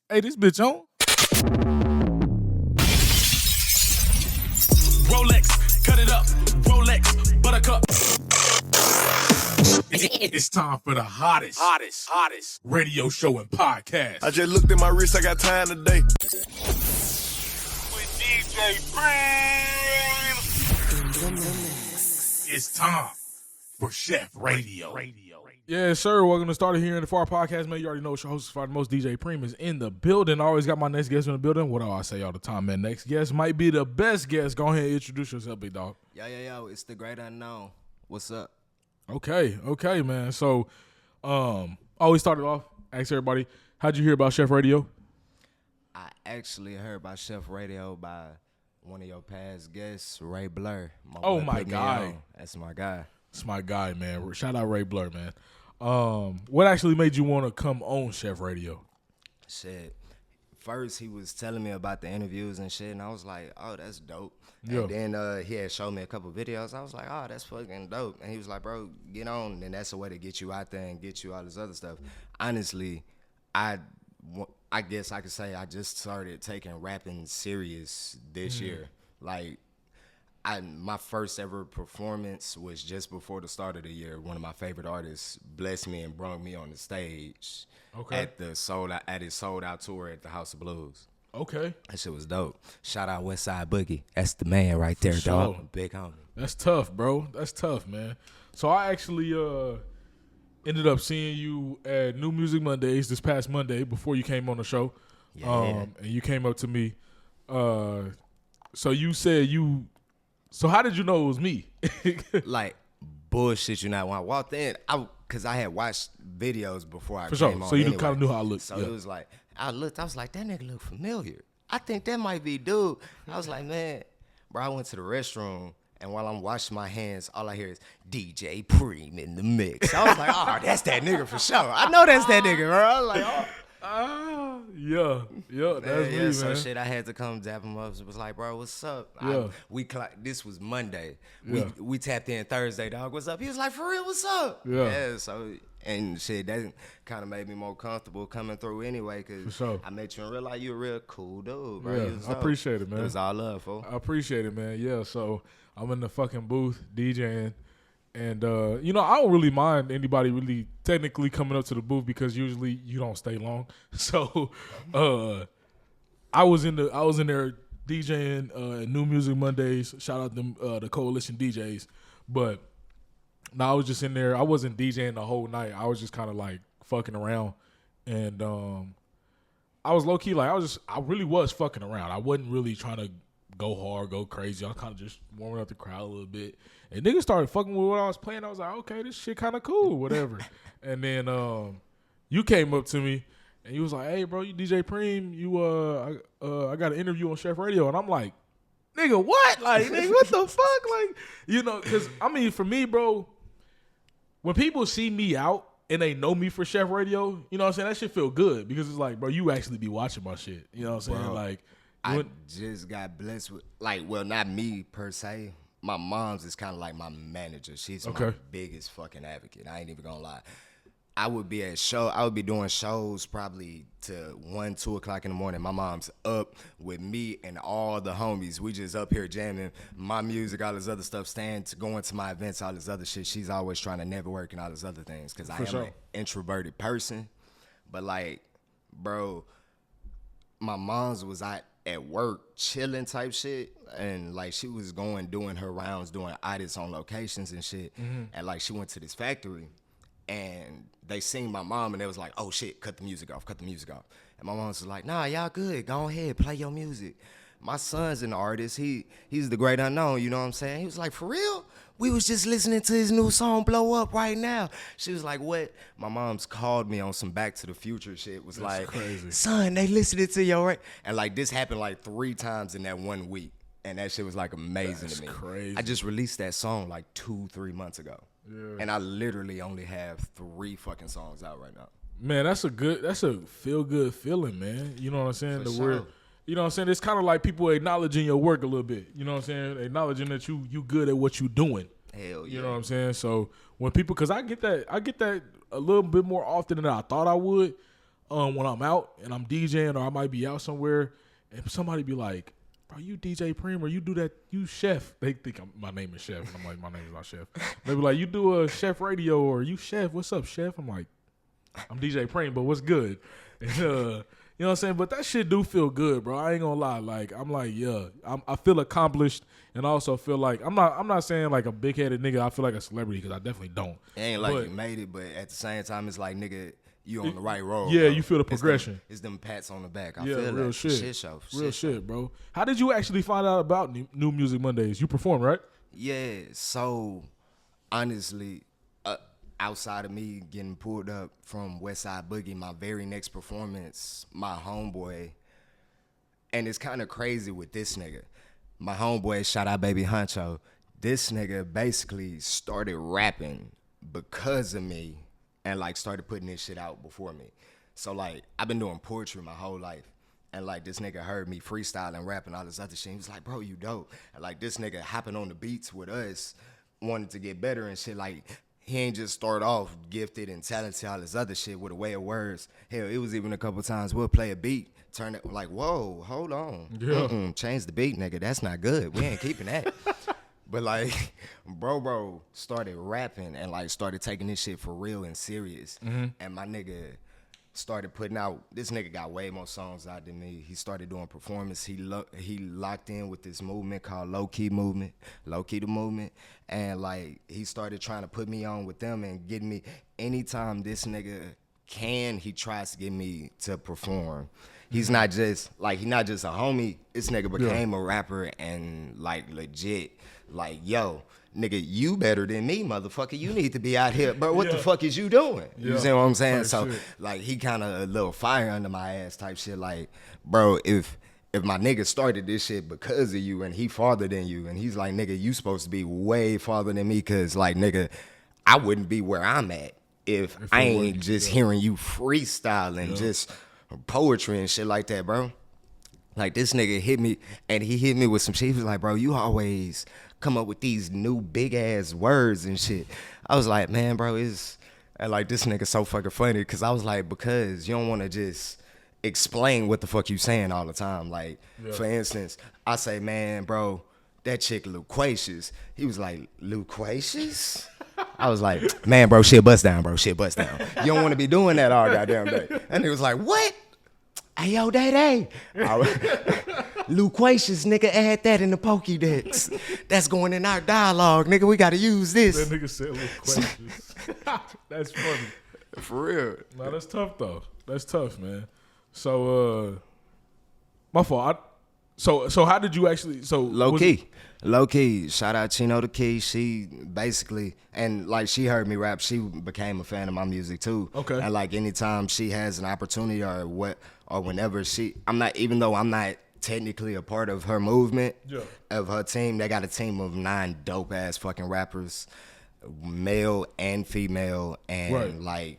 Hey, this bitch on? Rolex, cut it up. Rolex, buttercup. It's time for the hottest radio show and podcast. I just looked at my wrist, I got time today. With DJ Preme. It's time for Chef Radio. Yes, sir. Welcome to Started Here in the Far Podcast, man. You already know it's your host, the most DJ Preme is in the building. I always got my next guest in the building. What do I say all the time, man? Next guest might be the best guest. Go ahead and introduce yourself, big dog. Yo, it's the great unknown. What's up? Okay, man. So, always started off, ask everybody, how'd you hear about Chef Radio? I actually heard about Chef Radio by one of your past guests, Ray Blur. Oh, my guy. That's my guy. It's my guy, man. Shout out Ray Blur, man. What actually made you want to come on Chef Radio? Shit. First, he was telling me about the interviews and shit, and I was like, oh, that's dope. Yeah. And then he had showed me a couple videos. I was like, oh, that's fucking dope. And he was like, bro, get on. And that's a way to get you out there and get you all this other stuff. Honestly, I guess I could say I just started taking rapping serious this year. Like, my first ever performance was just before the start of the year. One of my favorite artists blessed me and brought me on the stage at his sold out tour at the House of Blues. Okay. That shit was dope. Shout out Westside Boogie. That's the man right there, dog. Sure. Big homie. That's tough, bro. That's tough, man. So I actually ended up seeing you at New Music Mondays this past Monday before you came on the show. Yeah. And you came up to me. So you said So how did you know it was me? Like, bullshit you not. When I walked in, because I had watched videos before I For came sure. on So you anyway. kind of knew how I looked. So yeah. it was like, I was like, that nigga look familiar. I think that might be dude. I was like, man, bro, I went to the restroom, and while I'm washing my hands, all I hear is DJ Preme in the mix. I was like, oh, that's that nigga for sure. I know that's that nigga, bro. I was like, oh. Yeah, that's me, man. So shit, I had to come dap him up. It was like, bro, what's up? Yeah. This was Monday. Yeah. We tapped in Thursday, dog. What's up? He was like, for real, what's up? Yeah. So, and shit, that kind of made me more comfortable coming through anyway, because sure. I met you and realized you a real cool dude, bro. Yeah, I appreciate it, man. It was all love, fool. I appreciate it, man. Yeah, so I'm in the fucking booth DJing. And, I don't really mind anybody really technically coming up to the booth because usually you don't stay long. So I was in there DJing New Music Mondays. Shout out them the Coalition DJs. But I was just in there. I wasn't DJing the whole night. I was just kind of like fucking around. And I was low-key like I really was fucking around. I wasn't really trying to go hard, go crazy. I was kind of just warming up the crowd a little bit. And niggas started fucking with what I was playing. I was like, okay, this shit kind of cool, whatever. And then you came up to me, and you was like, hey, bro, you DJ Preme. I got an interview on Chef Radio. And I'm like, nigga, what? Like, nigga, what the fuck? Like, because, I mean, for me, bro, when people see me out and they know me for Chef Radio, you know what I'm saying? That shit feel good because it's like, bro, you actually be watching my shit. You know what I'm saying? Bro. Like, I just got blessed with, not me per se. My mom's is kind of like my manager. She's my biggest fucking advocate. I ain't even gonna lie. I would be doing shows probably to 1, 2 o'clock in the morning. My mom's up with me and all the homies. We just up here jamming my music, all this other stuff, going to my events, all this other shit. She's always trying to network and all this other things because I am an introverted person. But like, bro, my mom's was at work chilling type shit, and like she was doing her rounds, doing audits on locations and shit. And like she went to this factory and they seen my mom and they was like, oh shit, cut the music off. And my mom was like, nah, y'all good, go ahead, play your music. My son's an artist, he's the great unknown, you know what I'm saying? He was like, for real? We was just listening to his new song Blow Up right now. She was like, what? My mom's called me on some Back to the Future shit. Was That's like, crazy. Son, they listening to your right. And like this happened like 3 times in that 1 week. And that shit was like amazing to me. Crazy. I just released that song like 2-3 months ago. Yeah. And I literally only have 3 fucking songs out right now. Man, that's a feel good feeling, man. You know what I'm saying? For sure. You know what I'm saying? It's kind of like people acknowledging your work a little bit. You know what I'm saying? Acknowledging that you good at what you doing. Hell yeah. You know what I'm saying? So when people, because I get that a little bit more often than I thought I would. when I'm out and I'm DJing or I might be out somewhere and somebody be like, bro, you DJ Preme or you do that, you chef. They think my name is Chef. And I'm like, my name is not Chef. They be like, you do a Chef radio or you Chef. What's up, Chef? I'm like, I'm DJ Preme, but what's good? And, you know what I'm saying? But that shit do feel good, bro. I ain't gonna lie. Like, I'm like, yeah, I feel accomplished and I also feel like, I'm not saying like a big-headed nigga. I feel like a celebrity because I definitely don't. It ain't like you made it, but at the same time, it's like, nigga, you on the right road. Yeah, bro. you feel the progression. It's them pats on the back. I Yeah, feel real that. shit. Show. Real shit, bro. How did you actually find out about New Music Mondays? You perform, right? Yeah, so honestly, outside of me getting pulled up from Westside Boogie, my very next performance, my homeboy, and it's kind of crazy with this nigga. My homeboy, shout out Baby Honcho, this nigga basically started rapping because of me and like started putting this shit out before me. So like I've been doing poetry my whole life. And like this nigga heard me freestyling, rapping, all this other shit. He was like, bro, you dope. And like this nigga hopping on the beats with us, wanted to get better and shit. Like he ain't just start off gifted and talented, all this other shit with a way of words. Hell, it was even a couple times we'll play a beat, turn it like, whoa, hold on. Change the beat, nigga. That's not good. We ain't keeping that. But like, bro started rapping and like started taking this shit for real and serious. And my nigga started putting out, this nigga got way more songs out than me. He started doing performance. He locked in with this movement called Low Key the Movement. And like, he started trying to put me on with them and getting me, anytime this nigga he tries to get me to perform. He's not just a homie. This nigga became a rapper and like legit, like, yo, nigga, you better than me, motherfucker. You need to be out here. But what the fuck is you doing? You see what I'm saying? So, like, he kind of a little fire under my ass type shit. Like, bro, if my nigga started this shit because of you and he farther than you, and he's like, nigga, you supposed to be way farther than me because, like, nigga, I wouldn't be where I'm at if I ain't just hearing you freestyling, just poetry and shit like that, bro. Like, this nigga hit me, and he hit me with some shit. He was like, bro, you always come up with these new big-ass words and shit. I was like, man, bro, and like, this nigga so fucking funny, because I was like, because you don't want to just explain what the fuck you saying all the time. Like, for instance, I say, man, bro, that chick loquacious. He was like, loquacious? I was like, man, bro, shit bust down, bro, shit bust down. You don't want to be doing that all goddamn day. And he was like, what? Hey, yo, Day. Loquacious, nigga, add that in the Pokédex. That's going in our dialogue, nigga. We got to use this. That nigga said loquacious. That's funny. For real. No, that's tough, though. That's tough, man. So, my fault. So how did you actually, Low key. Shout out Chino the Key. She basically, and like she heard me rap, she became a fan of my music too. Okay. And like anytime she has an opportunity or whenever even though I'm not technically a part of her movement, of her team, they got a team of 9 dope ass fucking rappers, male and female, and like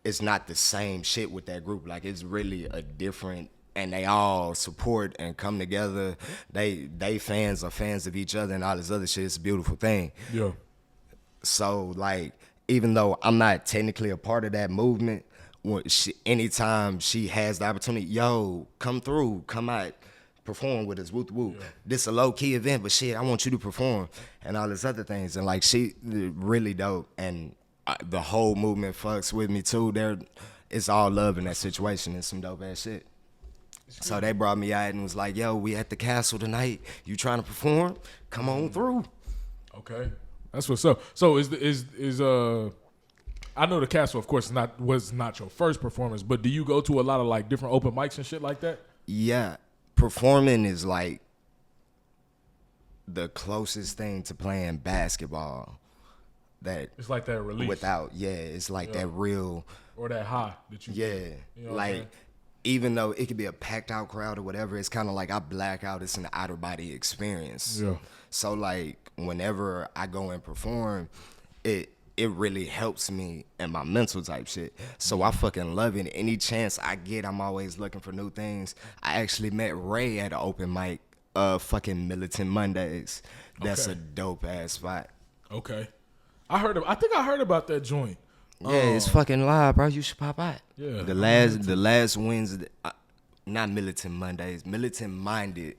it's not the same shit with that group. Like it's really a different. And they all support and come together. They fans are fans of each other and all this other shit. It's a beautiful thing. Yeah. So like, even though I'm not technically a part of that movement, anytime she has the opportunity, yo, come through, come out, perform with us, whoop whoop. This a low key event, but shit, I want you to perform and all this other things. And like, she really dope, and the whole movement fucks with me too. It's all love in that situation and some dope ass shit. So they brought me out and was like, yo, we at the castle tonight. You trying to perform? Come on through. Okay. That's what's up. So is I know the castle, of course, was not your first performance, but do you go to a lot of like different open mics and shit like that? Yeah. Performing is like the closest thing to playing basketball that it's like that release. It's like that real or that high that you you know, like even though it could be a packed out crowd or whatever, it's kind of like I black out. It's an outer body experience. Yeah. So like whenever I go and perform, it really helps me in my mental type shit. So I fucking love it. Any chance I get, I'm always looking for new things. I actually met Ray at an open mic, fucking Militant Mondays. That's a dope ass spot. Okay. I think I heard about that joint. Yeah, it's fucking live, bro. You should pop out. Yeah. The last Wednesday, not Militant Mondays. Militant Minded.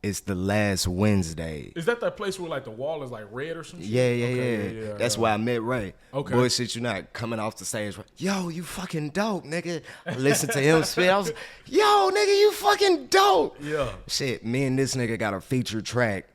It's the last Wednesday. Is that place where like the wall is like red or something? Yeah. That's why I met Ray. Okay. Bullshit, you not coming off the stage. Yo, you fucking dope, nigga. I listened to him spit. I was, yo, nigga, you fucking dope. Yeah. Shit, me and this nigga got a feature track.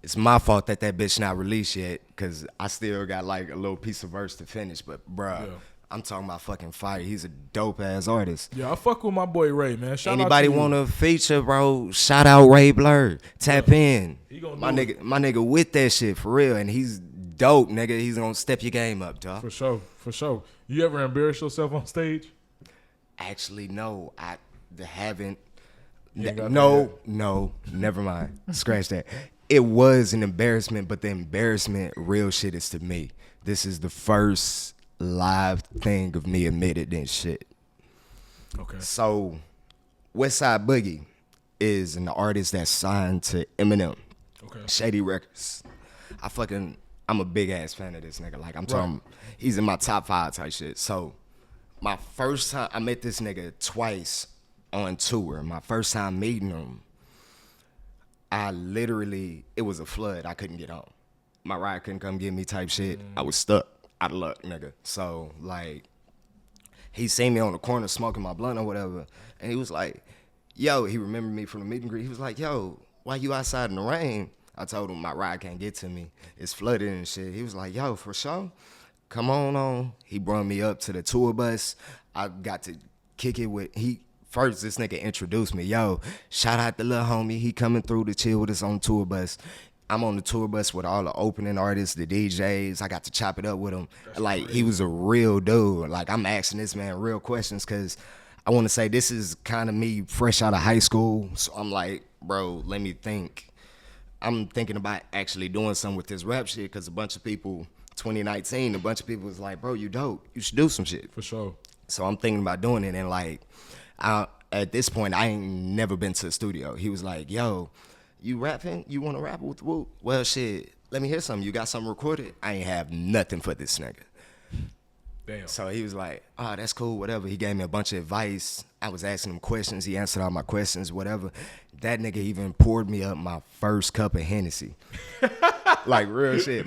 It's my fault that bitch not released yet, because I still got like a little piece of verse to finish. But, bruh, I'm talking about fucking fire. He's a dope-ass artist. Yeah, I fuck with my boy Ray, man. Shout Anybody out to want to feature, bro, shout out Ray Blur. Tap in. My nigga with that shit, for real. And he's dope, nigga. He's going to step your game up, dog. For sure. You ever embarrass yourself on stage? Actually, no. I haven't. No, never mind. Scratch that. It was an embarrassment, but the embarrassment, real shit, is to me. This is the first live thing of me admitted and shit. Okay. So, Westside Boogie is an artist that's signed to Eminem. Okay. Shady Records. I'm a big ass fan of this nigga. Like, I'm talking, he's in my top 5 type shit. So, my first time, I met this nigga twice on tour. My first time meeting him, it was a flood. I couldn't get on. My ride couldn't come get me type shit. I was stuck. Out of luck, nigga. So, like, he seen me on the corner smoking my blunt or whatever, and he was like, yo, he remembered me from the meet and greet. He was like, yo, why you outside in the rain? I told him my ride can't get to me. It's flooded and shit. He was like, yo, for sure. Come on. He brought me up to the tour bus. I got to kick it with, first this nigga introduced me. Yo, shout out the little homie. He coming through to chill with us on the tour bus. I'm on the tour bus with all the opening artists, the DJs. I got to chop it up with him. That's like, crazy. He was a real dude. Like, I'm asking this man real questions because I want to say this is kind of me fresh out of high school. So I'm like, bro, let me think. I'm thinking about actually doing something with this rap shit because a bunch of people, 2019, a bunch of people was like, bro, you dope. You should do some shit. For sure. So I'm thinking about doing it. And, like, at this point, I ain't never been to a studio. He was like, yo, you rapping? You want to rap with Whoop? Well, shit, let me hear something. You got something recorded? I ain't have nothing for this nigga. Damn. So he was like, oh, that's cool, whatever. He gave me a bunch of advice. I was asking him questions. He answered all my questions, whatever. That nigga even poured me up my first cup of Hennessy. Like, real shit.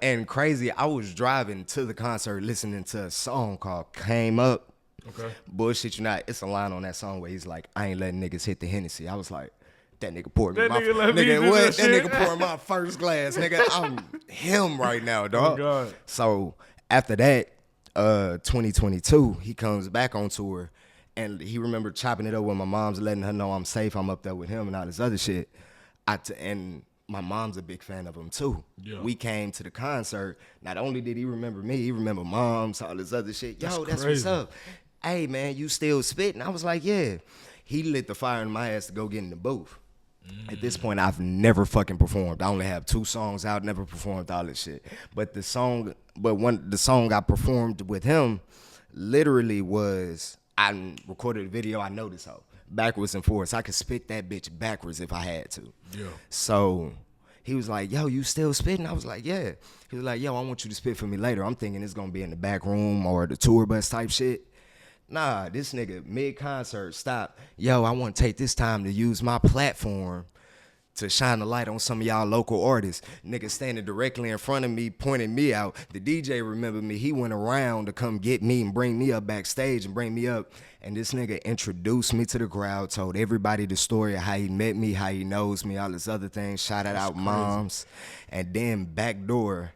And crazy, I was driving to the concert listening to a song called Came Up. Okay. Bullshit you not. It's a line on that song where he's like, I ain't letting niggas hit the Hennessy. I was like, that nigga poured me my nigga poured my first glass. Nigga, I'm him right now, dog. Oh God. So after that, 2022, he comes back on tour, and he remembered chopping it up when my mom's letting her know I'm safe. I'm up there with him and all this other shit. And my mom's a big fan of him too. Yeah. We came to the concert. Not only did he remember me, he remembered moms, all this other shit. Yo, that's what's up. Hey man, you still spitting? I was like, yeah. He lit the fire in my ass to go get in the booth. At this point, I've never fucking performed. I only have 2 songs out, never performed all this shit. But the song I performed with him literally was, I recorded a video, I know this hoe, backwards and forwards. I could spit that bitch backwards if I had to. Yeah. So he was like, yo, you still spitting? I was like, yeah. He was like, yo, I want you to spit for me later. I'm thinking it's gonna be in the back room or the tour bus type shit. Nah, this nigga mid-concert stopped. Yo, I want to take this time to use my platform to shine the light on some of y'all local artists. Nigga standing directly in front of me, pointing me out. The DJ remembered me. He went around to come get me and bring me up backstage and bring me up. And this nigga introduced me to the crowd, told everybody the story of how he met me, how he knows me, all this other things, shouted out moms. And then backdoor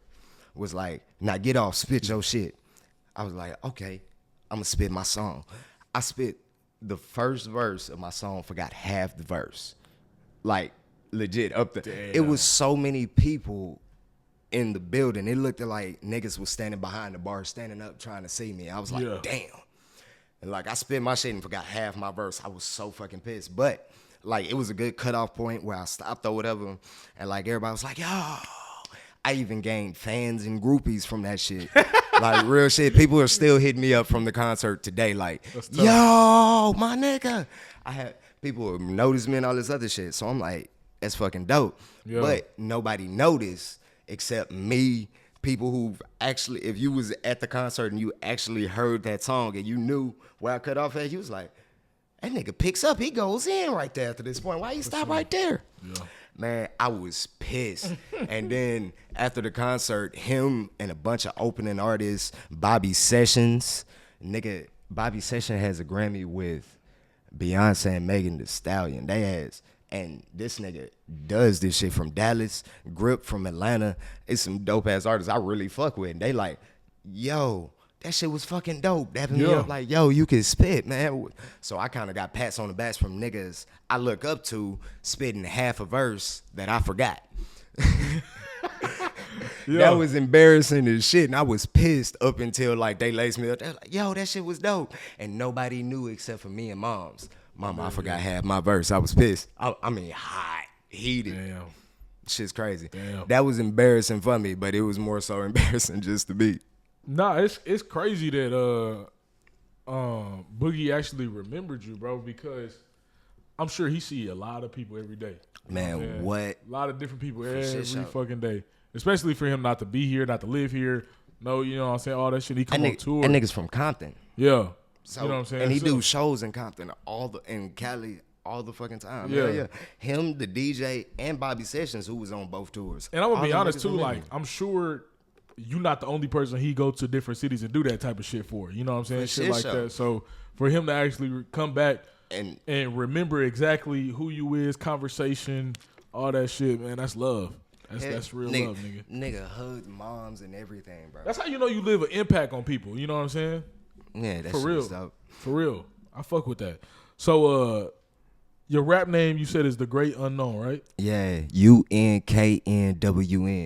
was like, now get off, spit your shit. I was like, okay. I'm gonna spit my song. I spit the first verse of my song, forgot half the verse. Like, legit, up there. Damn. It was so many people in the building. It looked like niggas was standing behind the bar, standing up, trying to see me. I was like, damn. And like, I spit my shit and forgot half my verse. I was so fucking pissed. But, like, it was a good cutoff point where I stopped or whatever. And, like, everybody was like, yo. I even gained fans and groupies from that shit. Like, real shit. People are still hitting me up from the concert today. Like, yo, my nigga. I had people notice me and all this other shit. So I'm like, that's fucking dope. Yeah. But nobody noticed except me, people who actually, if you was at the concert and you actually heard that song and you knew where I cut off at, you was like, that nigga picks up, he goes in right there after this point. Why you stop right there? Yeah. Man, I was pissed. And then after the concert, him and a bunch of opening artists, Bobby Sessions, nigga, Bobby Sessions has a Grammy with Beyonce and Megan Thee Stallion. They has, and this nigga does this shit from Dallas, Grip from Atlanta. It's some dope ass artists I really fuck with. And they like, yo, that shit was fucking dope. Dapping me up like, yo, you can spit, man. So I kind of got pats on the back from niggas I look up to spitting half a verse that I forgot. That was embarrassing as shit, and I was pissed up until like they laced me up. They're like, yo, that shit was dope. And nobody knew except for me and Moms. Mama, I forgot half my verse. I was pissed. I mean, hot, heated. Damn. Shit's crazy. Damn. That was embarrassing for me, but it was more so embarrassing just to be. Nah, it's crazy that Boogie actually remembered you, bro, because I'm sure he see a lot of people every day. Man, what? A lot of different people every sure. fucking day. Especially for him not to be here, not to live here. No, you know what I'm saying? All that shit. He come on tour. And niggas from Compton. Yeah. So, you know what I'm saying? And he do shows in Compton in Cali all the fucking time. Yeah. Him, the DJ, and Bobby Sessions, who was on both tours. And I'm gonna be honest too, like, I'm sure you're not the only person he go to different cities and do that type of shit for. You know what I'm saying? Shit like that. So for him to actually come back and remember exactly who you is, conversation, all that shit, man, that's love. That's real love, nigga. Nigga hugged moms and everything, bro. That's how you know you leave an impact on people. You know what I'm saying? Yeah, that's for real. Dope. For real. I fuck with that. So your rap name you said is The Great Unknown, right? Yeah, UNKNWN.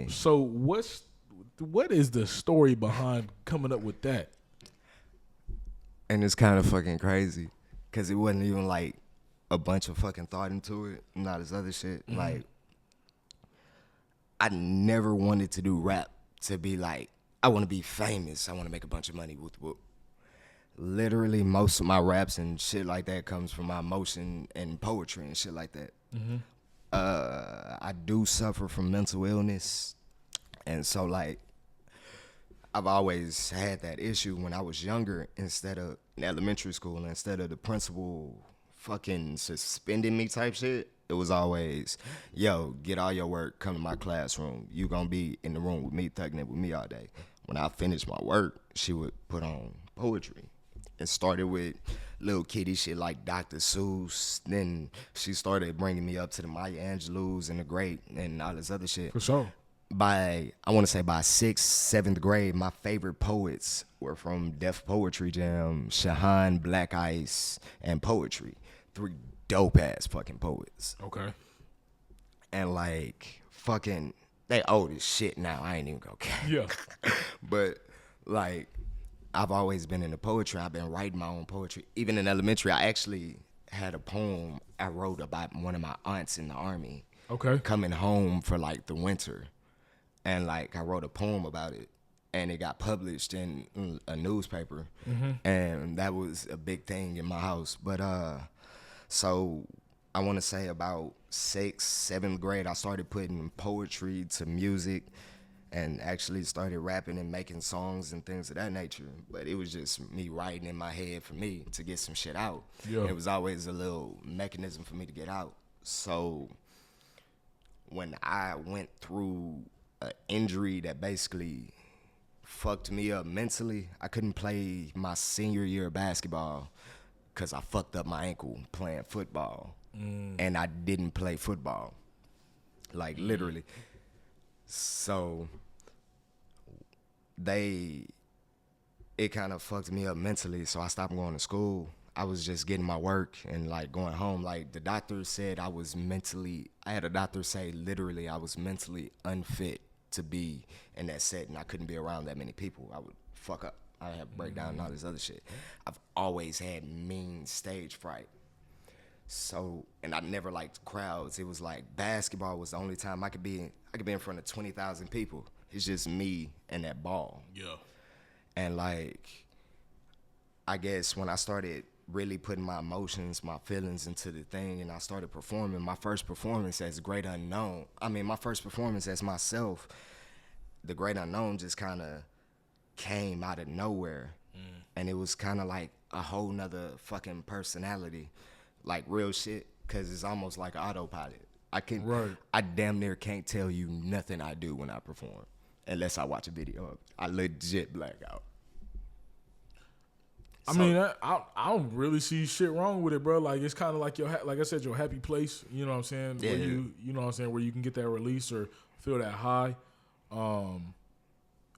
So what is the story behind coming up with that? And it's kind of fucking crazy because it wasn't even like a bunch of fucking thought into it. Not as other shit. Mm-hmm. Like, I never wanted to do rap to be like, I want to be famous. I want to make a bunch of money. Whoop. Literally, most of my raps and shit like that comes from my emotion and poetry and shit like that. Mm-hmm. I do suffer from mental illness. And so, like, I've always had that issue when I was younger. Instead of in elementary school, instead of the principal fucking suspending me type shit, it was always, yo, get all your work, come to my classroom. You gonna be in the room with me, thugging it with me all day. When I finished my work, she would put on poetry. It started with little kitty shit like Dr. Seuss. Then she started bringing me up to the Maya Angelou's and the Great and all this other shit. For sure. I want to say by 6th, 7th grade, my favorite poets were from Def Poetry Jam, Shahan, Black Ice, and Poetry. 3 dope-ass fucking poets. Okay. And, like, fucking, they old as shit now. I ain't even gonna care. Yeah. But, like, I've always been into poetry. I've been writing my own poetry. Even in elementary, I actually had a poem I wrote about one of my aunts in the Army. Okay. Coming home for, like, the winter. And, like, I wrote a poem about it. And it got published in a newspaper. Mm-hmm. And that was a big thing in my house. But, so I want to say about 6th, 7th grade, I started putting poetry to music and actually started rapping and making songs and things of that nature. But it was just me writing in my head for me to get some shit out. Yeah. It was always a little mechanism for me to get out. So when I went through an injury that basically fucked me up mentally, I couldn't play my senior year of basketball because I fucked up my ankle playing football. And I didn't play football. Like, literally. So, it kind of fucked me up mentally, so I stopped going to school. I was just getting my work and, like, going home. Like, the doctor said I had a doctor say, literally, I was mentally unfit to be in that setting. I couldn't be around that many people. I would fuck up. I have breakdown and all this other shit. I've always had mean stage fright. So, and I never liked crowds. It was like basketball was the only time I could be in front of 20,000 people. It's just me and that ball. Yeah. And, like, I guess when I started really putting my emotions, my feelings into the thing, and I started performing, my first performance as Great Unknown, my first performance as myself, The Great Unknown just kind of came out of nowhere. And it was kind of like a whole nother fucking personality, like real shit, because it's almost like autopilot. I damn near can't tell you nothing I do when I perform unless I watch a video of it. I legit black out. I mean, I don't really see shit wrong with it, bro. Like, it's kind of like like I said, your happy place. You know what I'm saying? Yeah. Where you know what I'm saying, where you can get that release or feel that high. And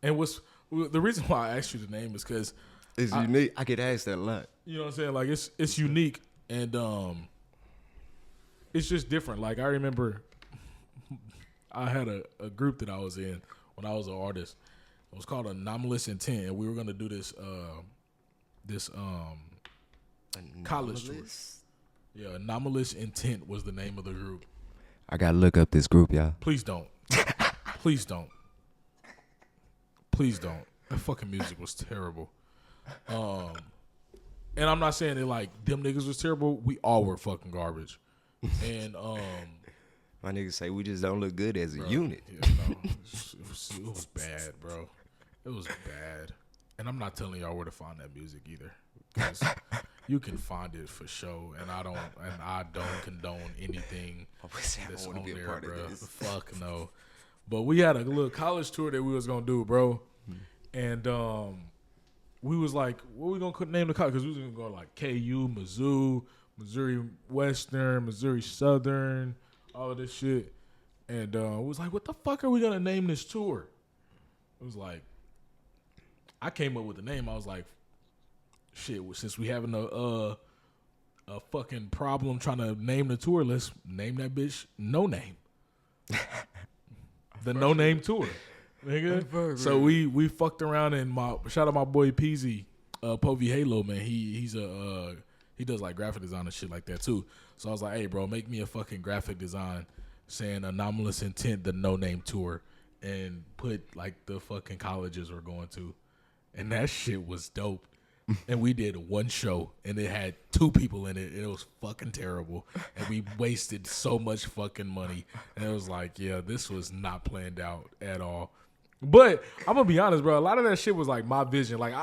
the reason why I asked you the name is because it's unique. I get asked that a lot. You know what I'm saying? Like, it's unique, and it's just different. Like, I remember I had a group that I was in when I was an artist. It was called Anomalous Intent, and we were gonna do this college tour. Yeah, Anomalous Intent was the name of the group. I gotta look up this group, y'all. Please don't. Please don't. Please don't. That fucking music was terrible. And I'm not saying that like them niggas was terrible. We all were fucking garbage. And my niggas say we just don't look good as a unit. Yeah, no, it was bad, bro. It was bad. And I'm not telling y'all where to find that music either, because you can find it for sure. And I don't condone anything that's on there, bro. Fuck no. But we had a little college tour that we was gonna do, bro. And we was like, what we gonna name the college? Because we was gonna go like KU, Mizzou, Missouri Western, Missouri Southern, all of this shit. And we was like, what the fuck are we gonna name this tour? It was like, I came up with the name. I was like, shit, since we having a fucking problem trying to name the tour, let's name that bitch No Name. The No Name Tour. Nigga. So we fucked around, and shout out my boy Peasy, Povey Halo, man. He does like graphic design and shit like that too. So I was like, hey bro, make me a fucking graphic design saying Anomalous Intent, the No Name Tour, and put like the fucking colleges we're going to. And that shit was dope. And we did one show, and it had 2 people in it. It was fucking terrible. And we wasted so much fucking money. And it was like, yeah, this was not planned out at all. But I'm going to be honest, bro. A lot of that shit was like my vision. Like,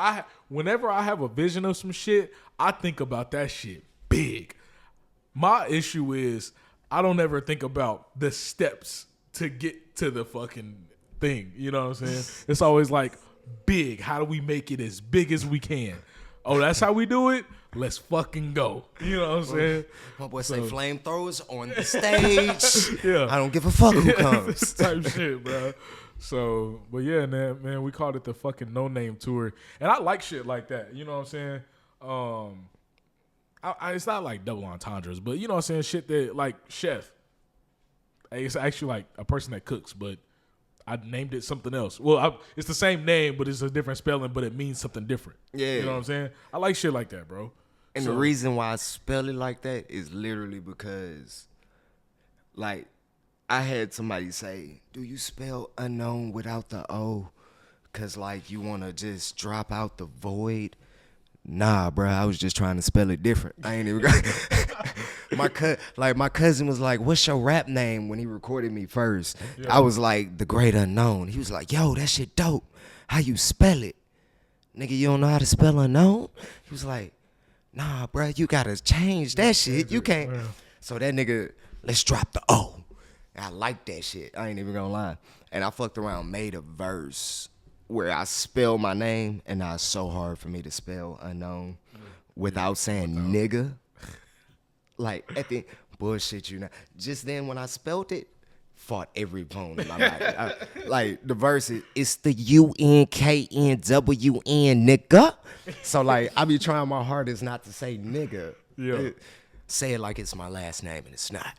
whenever I have a vision of some shit, I think about that shit big. My issue is I don't ever think about the steps to get to the fucking thing. You know what I'm saying? It's always like, big. How do we make it as big as we can? Oh, that's how we do it? Let's fucking go. You know what I'm saying? My boy say flamethrowers on the stage. Yeah. I don't give a fuck who comes. Type shit, bro. So, but yeah, man, we called it the fucking No Name Tour. And I like shit like that. You know what I'm saying? It's not like double entendres, but you know what I'm saying? Shit that, like, chef. It's actually like a person that cooks, but I named it something else. Well, it's the same name, but it's a different spelling, but it means something different. Yeah. You know what I'm saying? I like shit like that, bro. And the reason why I spell it like that is literally because, like, I had somebody say, do you spell unknown without the O? Because, like, you want to just drop out the void? Nah, bro, I was just trying to spell it different. I ain't even my cousin was like, what's your rap name when he recorded me first? Yeah. I was like, The Great Unknown. He was like, yo, that shit dope. How you spell it? Nigga, you don't know how to spell unknown? He was like, nah, bro, you gotta change that shit. You can't. Yeah. So that nigga, let's drop the O. And I like that shit. I ain't even gonna lie. And I fucked around, made a verse where I spell my name, and now it's so hard for me to spell unknown without saying nigga. Like, at the bullshit, you know. Just then when I spelled it, fought every bone in my body. Like, the verse is, it's the UNKNWN, nigga. So, like, I be trying my hardest not to say nigga. Yeah. Say it like it's my last name, and it's not.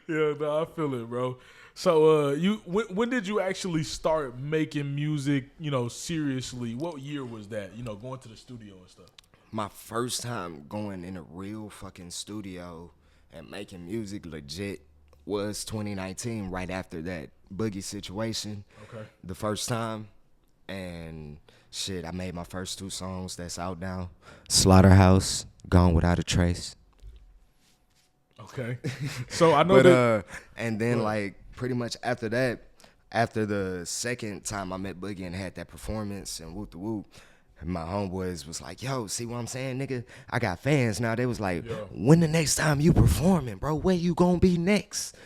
Yeah, no, I feel it, bro. So, when did you actually start making music, you know, seriously? What year was that, you know, going to the studio and stuff? My first time going in a real fucking studio and making music legit was 2019, right after that Boogie situation. Okay. The first time. And shit, I made my first 2 songs that's out now. Slaughterhouse, Gone Without a Trace. Okay. So I know that. And then, like, pretty much after that, after the second time I met Boogie and had that performance and whoop the whoop, my homeboys was like, yo, see what I'm saying, nigga? I got fans now. They was like, when the next time you performing, bro? Where you gonna be next?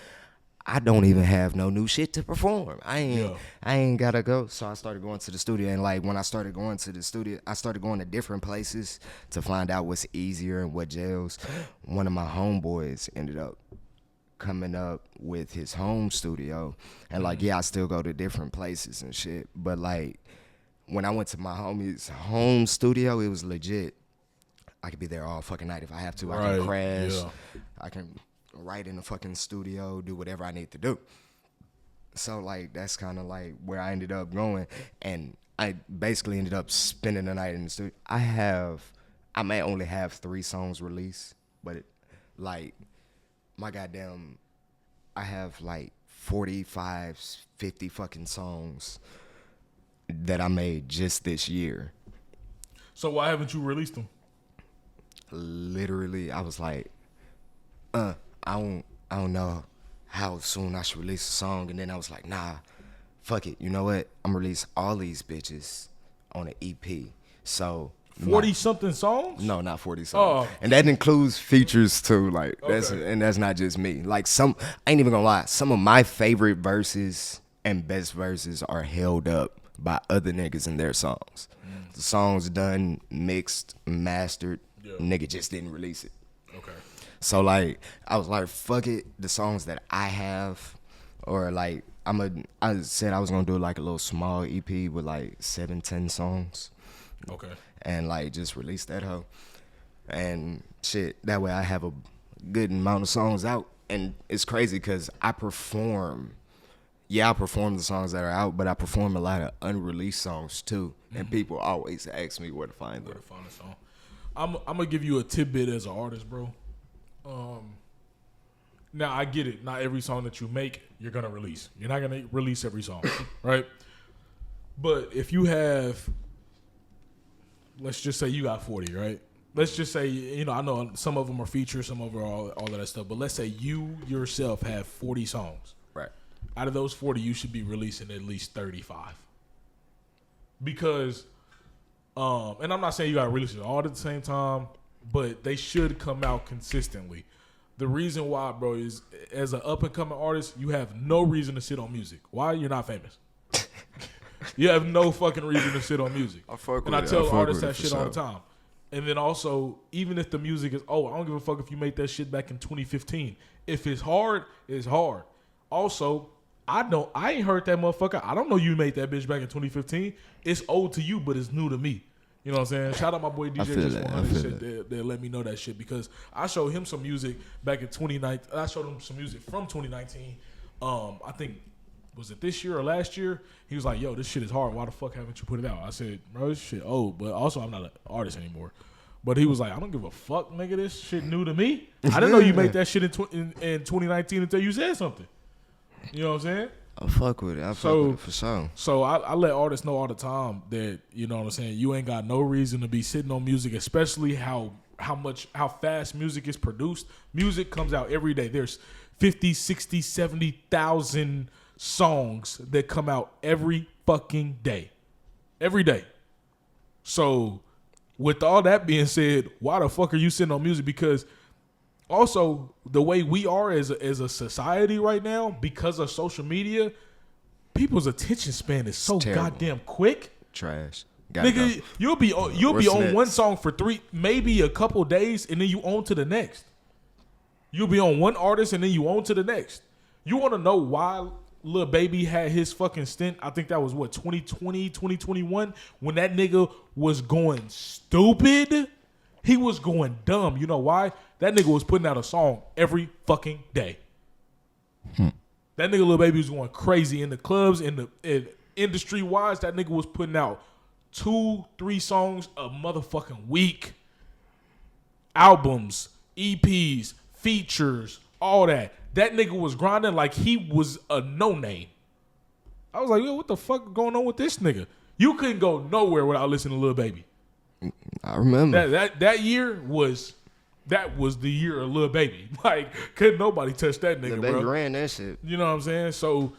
I don't even have no new shit to perform. I ain't gotta go. So I started going to the studio, and like when I started going to the studio, I started going to different places to find out what's easier and what gels. One of my homeboys ended up coming up with his home studio, and like I still go to different places and shit, but like when I went to my homie's home studio, it was legit. I could be there all fucking night if I have to. I can crash. I can write in the fucking studio, do whatever I need to do. So like that's kind of like where I ended up going, and I basically ended up spending the night in the studio. I may only have 3 songs released, but I have like 45, 50 fucking songs that I made just this year. So why haven't you released them? Literally, I was like, I don't know how soon I should release a song, and then I was like, nah, fuck it. You know what? I'm gonna release all these bitches on an EP. So 40 something songs? No, not 40 songs. And that includes features too. Like that's not just me. Like I ain't even gonna lie. Some of my favorite verses and best verses are held up by other niggas in their songs. The song's done, mixed, mastered. Nigga just didn't release it. Okay. So like I was like, fuck it. The songs that I have, or like I said I was gonna do like a little small EP with like 7-10 songs. Okay. And like just release that hoe. And shit, that way I have a good amount of songs out. And it's crazy because I perform the songs that are out, but I perform a lot of unreleased songs too. And people always ask me where to find them. Where to find a song. I'm gonna give you a tidbit as an artist, bro. Now I get it. Not every song that you make, you're gonna release. You're not gonna release every song, right? But if you have, let's just say you got 40, right? Let's just say, I know some of them are features, some of them are all of that stuff. But let's say you yourself have 40 songs. Right. Out of those 40, you should be releasing at least 35. Because, and I'm not saying you got to release it all at the same time, but they should come out consistently. The reason why, bro, is as an up-and-coming artist, you have no reason to sit on music. Why? You're not famous. You have no fucking reason to sit on music. I tell artists that shit all the time. And then also, even if the music is, I don't give a fuck if you made that shit back in 2015. If it's hard, it's hard. Also, I ain't heard that motherfucker. I don't know you made that bitch back in 2015. It's old to you, but it's new to me. You know what I'm saying? Shout out my boy DJ they let me know that shit, because I showed him some music back in 2019. I showed him some music from 2019. I think, was it this year or last year? He was like, yo, this shit is hard. Why the fuck haven't you put it out? I said, bro, this shit old, but also I'm not an artist anymore. But he was like, I don't give a fuck, nigga. This shit new to me. I didn't know you made that shit in 2019 until you said something. You know what I'm saying? I fuck with it. I fuck with it for sure. So I let artists know all the time that, you know what I'm saying, you ain't got no reason to be sitting on music, especially how fast music is produced. Music comes out every day. There's 50, 60, 70,000 songs that come out every fucking day. Every day. So with all that being said, why the fuck are you sitting on music? Because also, the way we are as a society right now, because of social media, people's attention span is so goddamn quick. Trash. Nigga, you'll be on one song for maybe a couple days, and then you on to the next. You'll be on one artist, and then you on to the next. You want to know why Lil Baby had his fucking stint? I think that was 2020, 2021, when that nigga was going stupid. He was going dumb. You know why? That nigga was putting out a song every fucking day. That nigga Lil Baby was going crazy in the clubs, in industry wise. That nigga was putting out 2-3 songs a motherfucking week. Albums, EPs, features, all that. That nigga was grinding like he was a no-name. I was like, yo, what the fuck going on with this nigga? You couldn't go nowhere without listening to Lil Baby. I remember. That year was that was the year of Lil Baby. Like, couldn't nobody touch that nigga, Lil Baby bro. ran that shit. You know what I'm saying? So,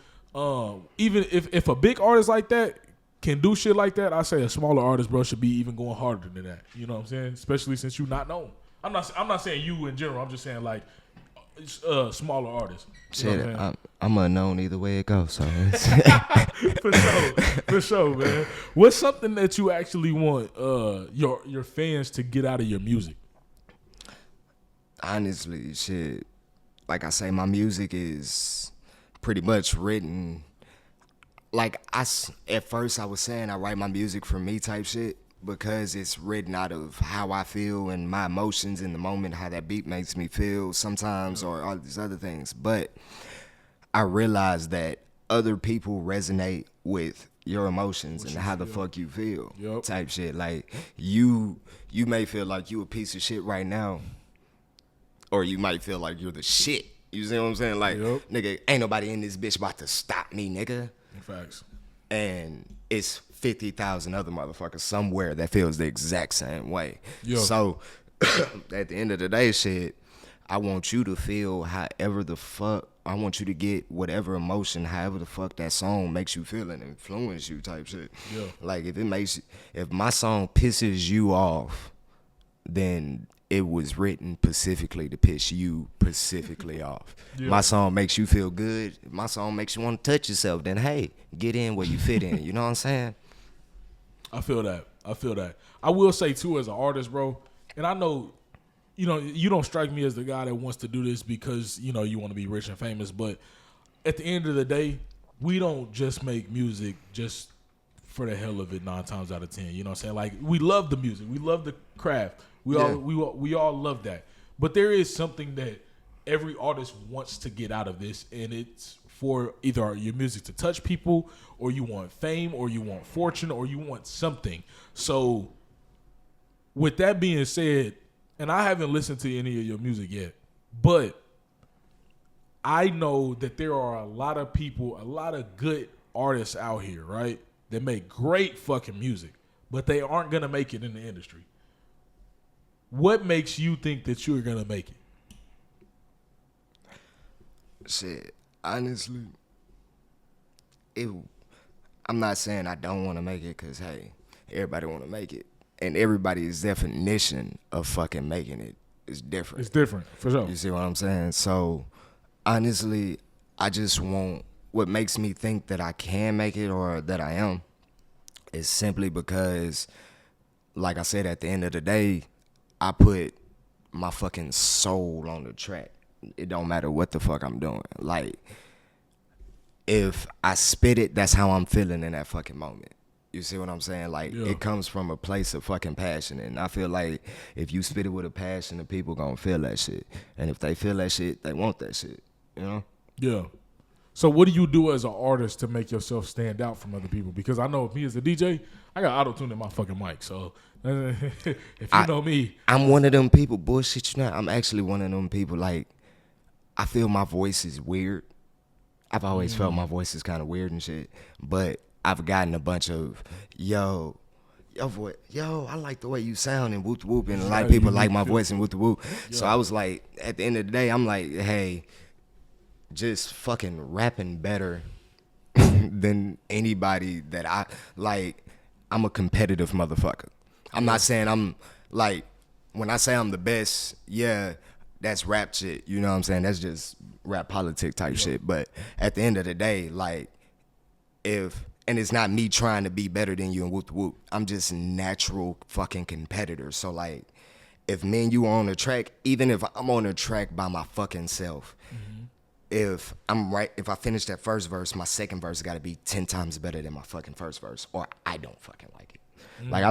even if a big artist like that can do shit like that, I say a smaller artist, bro, should be even going harder than that. You know what I'm saying? Especially since you're not known. I'm not saying you in general. I'm just saying like smaller artists. Shit, I'm unknown either way it goes. So for sure, man. What's something that you actually want your fans to get out of your music? Honestly, shit, like I say, my music is pretty much written. Like at first I was saying I write my music for me type shit because it's written out of how I feel and my emotions in the moment, how that beat makes me feel sometimes, or all these other things. But I realized that other people resonate with your emotions and how the fuck you feel type shit. Like you may feel like you a piece of shit right now, or you might feel like you're the shit. You see what I'm saying? Like, nigga, ain't nobody in this bitch about to stop me, nigga. Facts. And it's 50,000 other motherfuckers somewhere that feels the exact same way. So at the end of the day, shit, I want you to feel however the fuck, I want you to get whatever emotion, however the fuck that song makes you feel and influence you type shit. Like if my song pisses you off, then it was written specifically to piss you specifically off. My song makes you feel good. My song makes you want to touch yourself. Then, hey, get in where you fit in. You know what I'm saying? I feel that. I will say, too, as an artist, bro, and I know, you don't strike me as the guy that wants to do this because, you want to be rich and famous. But at the end of the day, we don't just make music just for the hell of it 9 times out of 10. You know what I'm saying? Like, we love the music. We love the craft. We all love that. But there is something that every artist wants to get out of this, and it's for either your music to touch people, or you want fame, or you want fortune, or you want something. So with that being said, and I haven't listened to any of your music yet, but I know that there are a lot of people, a lot of good artists out here, right, that make great fucking music, but they aren't going to make it in the industry. What makes you think that you're going to make it? Shit, honestly, I'm not saying I don't want to make it because, hey, everybody want to make it. And everybody's definition of fucking making it is different. It's different, for sure. You see what I'm saying? So, honestly, I just want, what makes me think that I can make it or that I am is simply because, like I said, at the end of the day, I put my fucking soul on the track. It don't matter what the fuck I'm doing. Like, if I spit it, that's how I'm feeling in that fucking moment. You see what I'm saying? Like, it comes from a place of fucking passion. And I feel like if you spit it with a passion, the people gonna feel that shit. And if they feel that shit, they want that shit. You know? Yeah. So what do you do as an artist to make yourself stand out from other people? Because I know me as a DJ, I got auto-tune in my fucking mic. So if you know me. I'm one of them people, bullshit you not. I'm actually one of them people, like, I feel my voice is weird. I've always felt my voice is kind of weird and shit. But I've gotten a bunch of, yo, I like the way you sound and whoop whoop, and a lot of people like my voice and whoop whoop. So I was like, at the end of the day, I'm like, hey, just fucking rapping better than anybody that I like. I'm a competitive motherfucker. I'm not saying I'm like, when I say I'm the best, yeah, that's rap shit. You know what I'm saying? That's just rap politic type shit. But at the end of the day, like, and it's not me trying to be better than you and whoop whoop. I'm just natural fucking competitor. So like, if me and you are on a track, even if I'm on a track by my fucking self, if I finish that first verse, my second verse got to be 10 times better than my fucking first verse, or I don't fucking like it. Like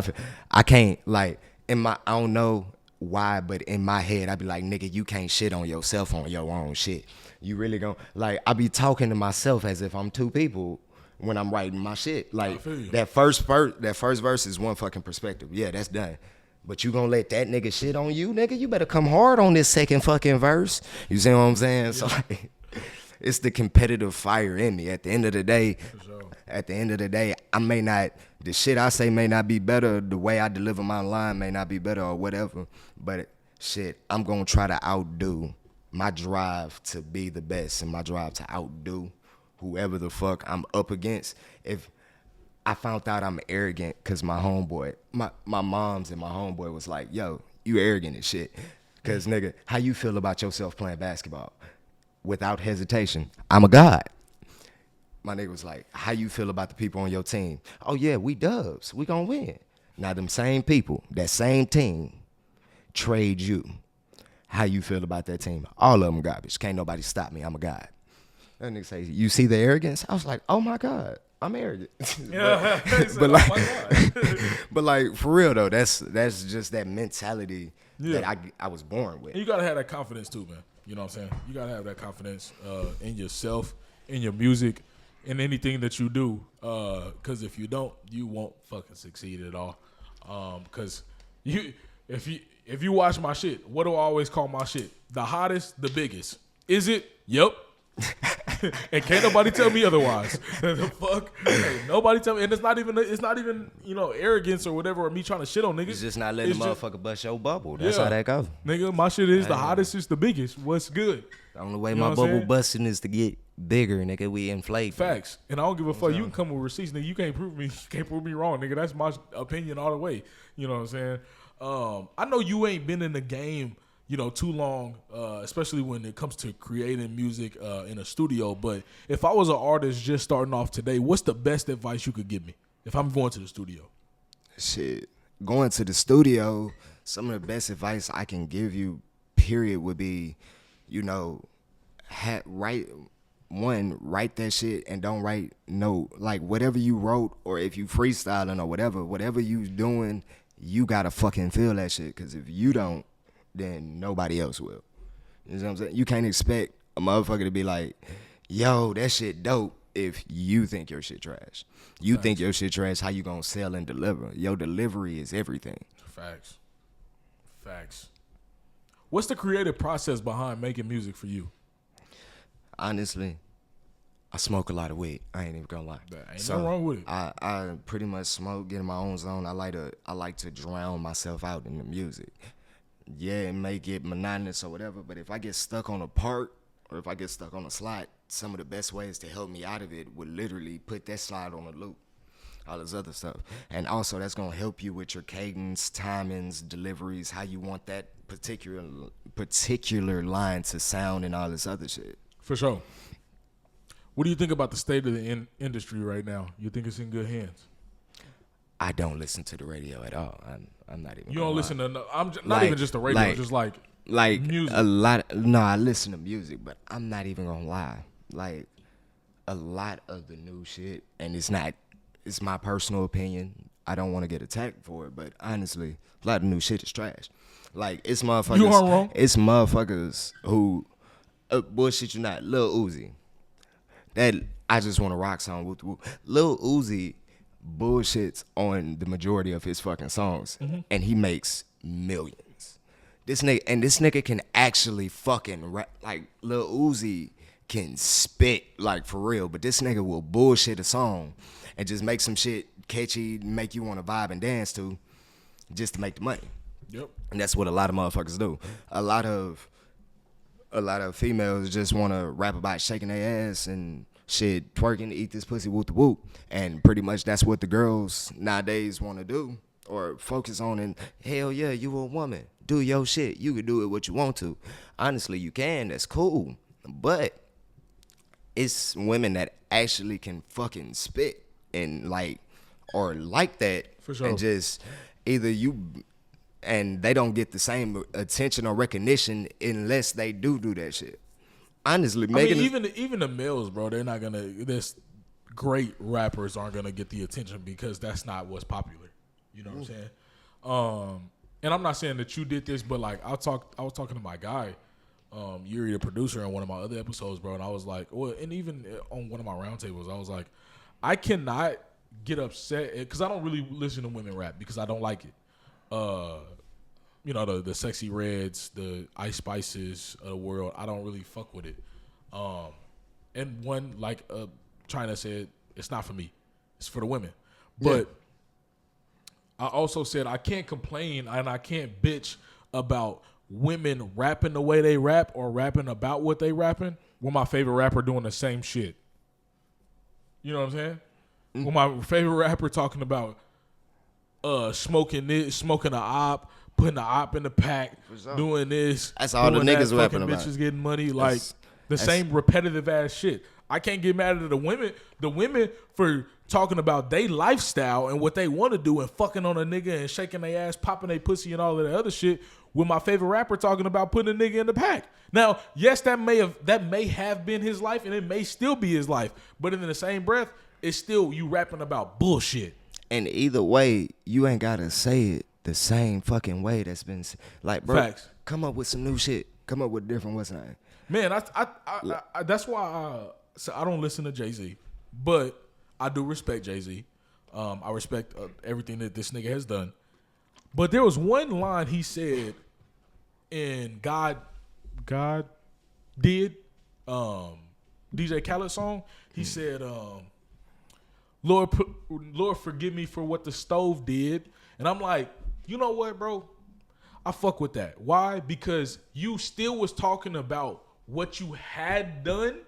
I can't, like, I don't know why, but in my head I be like, nigga, you can't shit on yourself on your own shit. You really gon', like, I be talking to myself as if I'm two people when I'm writing my shit. Like, that first verse is one fucking perspective. Yeah, that's done. But you gonna let that nigga shit on you, nigga? You better come hard on this second fucking verse. You see what I'm saying? Yeah. So like, it's the competitive fire in me. At the end of the day, the shit I say may not be better, the way I deliver my line may not be better or whatever. But shit, I'm going to try to outdo my drive to be the best and my drive to outdo whoever the fuck I'm up against. If I found out I'm arrogant because my homeboy, my mom's and my homeboy was like, yo, you arrogant as shit. Because, nigga, how you feel about yourself playing basketball? Without hesitation, I'm a god. My nigga was like, how you feel about the people on your team? Oh, yeah, we dubs. We gonna win. Now, them same people, that same team, trade you. How you feel about that team? All of them garbage. Can't nobody stop me. I'm a god. That nigga say, you see the arrogance? I was like, oh, my God. I'm arrogant. Yeah, but like, but like for real though, that's just that mentality that I was born with. And you gotta have that confidence too, man. You know what I'm saying? You gotta have that confidence in yourself, in your music, in anything that you do. Because if you don't, you won't fucking succeed at all. Because if you watch my shit, what do I always call my shit? The hottest, the biggest. Is it? Yep. And can't nobody tell me otherwise. The fuck? Hey, nobody tell me. And it's not even arrogance or whatever, or me trying to shit on niggas. It's just not letting the motherfucker bust your bubble. That's how that goes. Nigga, my shit is the hottest is the biggest. What's good? The only way my bubble busting is to get bigger, nigga. We inflate. Facts. And I don't give a fuck. You can come with receipts, nigga. You can't prove me wrong, nigga. That's my opinion all the way. You know what I'm saying? I know you ain't been in the game too long, especially when it comes to creating music in a studio. But if I was an artist just starting off today, what's the best advice you could give me if I'm going to the studio? Shit, going to the studio, some of the best advice I can give you, period, would be, write that shit and don't write like whatever you wrote, or if you freestyling or whatever you doing, you gotta fucking feel that shit. Because if you don't, then nobody else will. You know what I'm saying? You can't expect a motherfucker to be like, yo, that shit dope if you think your shit trash. You think your shit trash, how you gonna sell and deliver? Your delivery is everything. Facts. What's the creative process behind making music for you? Honestly, I smoke a lot of weed. I ain't even gonna lie. Ain't nothing wrong with it. I pretty much smoke, get in my own zone. I like to drown myself out in the music. Yeah, it may get monotonous or whatever, but if I get stuck on a part or if I get stuck on a slide, some of the best ways to help me out of it would literally put that slide on a loop, all this other stuff. And also that's going to help you with your cadence, timings, deliveries, how you want that particular line to sound and all this other shit. For sure. What do you think about the state of the industry right now? You think it's in good hands? I don't listen to the radio at all. I'm not even. You don't listen to? Not even just the radio, just like music. A lot. No, I listen to music, but I'm not even gonna lie. Like a lot of the new shit, and it's my personal opinion. I don't want to get attacked for it, but honestly, a lot of new shit is trash. Like it's motherfuckers. You aren't wrong. It's motherfuckers who bullshit you not. Lil Uzi. That I just want to rock song with Lil Uzi. Bullshits on the majority of his fucking songs, and he makes millions. This nigga can actually fucking rap. Like Lil Uzi can spit like for real, but this nigga will bullshit a song and just make some shit catchy, make you want to vibe and dance to, just to make the money. Yep. And that's what a lot of motherfuckers do. A lot of females just want to rap about shaking their ass and shit, twerking, eat this pussy, whoop the whoop. And pretty much that's what the girls nowadays want to do or focus on. And hell yeah, you a woman. Do your shit. You can do it what you want to. Honestly, you can. That's cool. But it's women that actually can fucking spit and like that. For sure. And just either you... And they don't get the same attention or recognition unless they do that shit. Honestly, even the males, bro, they're not gonna. This great rappers aren't gonna get the attention because that's not what's popular. You know what I'm saying? And I'm not saying that you did this, but like I was talking to my guy, Yuri, the producer, on one of my other episodes, bro, and I was like, well, and even on one of my roundtables, I was like, I cannot get upset because I don't really listen to women rap because I don't like it. The Sexy Reds, the Ice Spices of the world, I don't really fuck with it. And one, like China said, it's not for me. It's for the women. But I also said I can't complain and I can't bitch about women rapping the way they rap or rapping about what they rapping with my favorite rapper doing the same shit. You know what I'm saying? With my favorite rapper talking about smoking a op, putting the op in the pack, doing this. That's all the niggas rapping about. Bitches getting money, like the same repetitive ass shit. I can't get mad at the women for talking about their lifestyle and what they want to do and fucking on a nigga and shaking their ass, popping their pussy and all of that other shit. With my favorite rapper talking about putting a nigga in the pack. Now, yes, that may have been his life and it may still be his life, but in the same breath, it's still you rapping about bullshit. And either way, you ain't gotta say it the same fucking way that's been like, bro. Facts. Come up with some new shit. Come up with different what's name. Man, I that's why I don't listen to Jay-Z, but I do respect Jay-Z. I respect everything that this nigga has done. But there was one line he said in God Did, DJ Khaled song. He said, Lord, forgive me for what the stove did. And I'm like, you know what, bro? I fuck with that. Why? Because you still was talking about what you had done,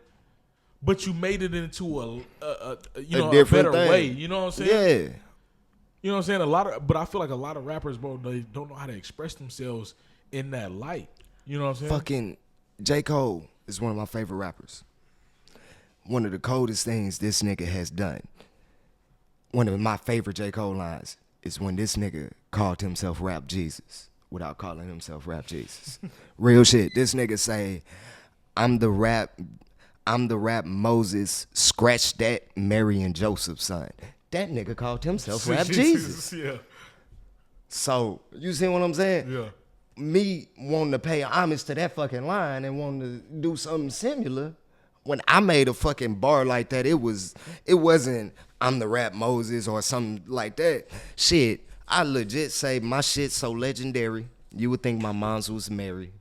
but you made it into a better way. You know what I'm saying? Yeah. You know what I'm saying? But I feel like a lot of rappers, bro, they don't know how to express themselves in that light. You know what I'm saying? Fucking J. Cole is one of my favorite rappers. One of the coldest things this nigga has done. One of my favorite J. Cole lines is when this nigga called himself Rap Jesus without calling himself Rap Jesus. Real shit. This nigga say, I'm the rap Moses, scratch that Mary and Joseph's son. That nigga called himself Rap Jesus. Yeah. So, you see what I'm saying? Yeah. Me wanting to pay homage to that fucking line and wanting to do something similar, when I made a fucking bar like that, it wasn't I'm the Rap Moses or something like that. Shit, I legit say my shit so legendary, you would think my mom's was Mary.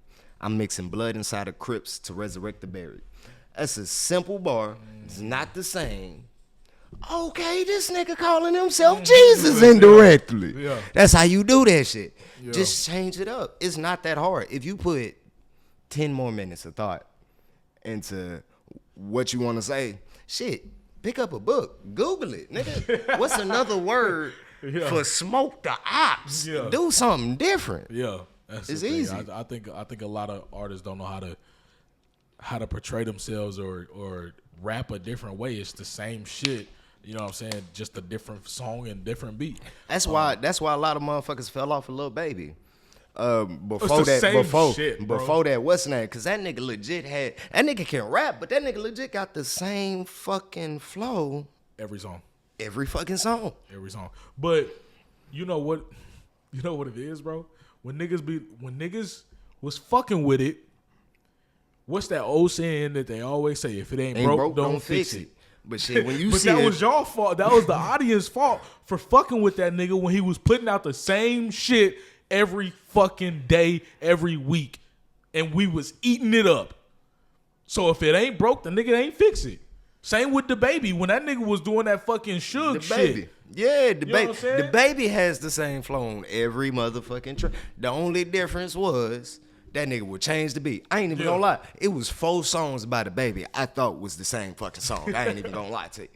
I'm mixing blood inside of Crips to resurrect the buried. That's a simple bar. It's not the same. Okay, this nigga calling himself Jesus indirectly. Yeah. That's how you do that shit. Yeah. Just change it up. It's not that hard. If you put 10 more minutes of thought into what you want to say, shit, pick up a book. Google it, nigga. What's another word for smoke the ops? Yeah. Do something different. Yeah. That's It's the thing. easy. I think a lot of artists don't know how to portray themselves or rap a different way. It's the same shit. You know what I'm saying? Just a different song and different beat. That's why a lot of motherfuckers fell off a Lil Baby. Before that, what's the name? Because that nigga legit that nigga can rap, but that nigga legit got the same fucking flow. Every song. Every fucking song. Every song. But you know what it is, bro? When niggas was fucking with it, what's that old saying that they always say? If it ain't broke, don't fix it. But shit, when you but that was y'all fault. That was the audience fault for fucking with that nigga when he was putting out the same shit every fucking day, every week. And we was eating it up. So if it ain't broke, the nigga ain't fix it. Same with the baby. When that nigga was doing that fucking Suge shit. Yeah, the You know what I'm saying? The baby has the same flow on every motherfucking track. The only difference was that nigga would change the beat. I ain't even gonna lie. It was 4 songs by the baby I thought was the same fucking song. I ain't even gonna lie to you.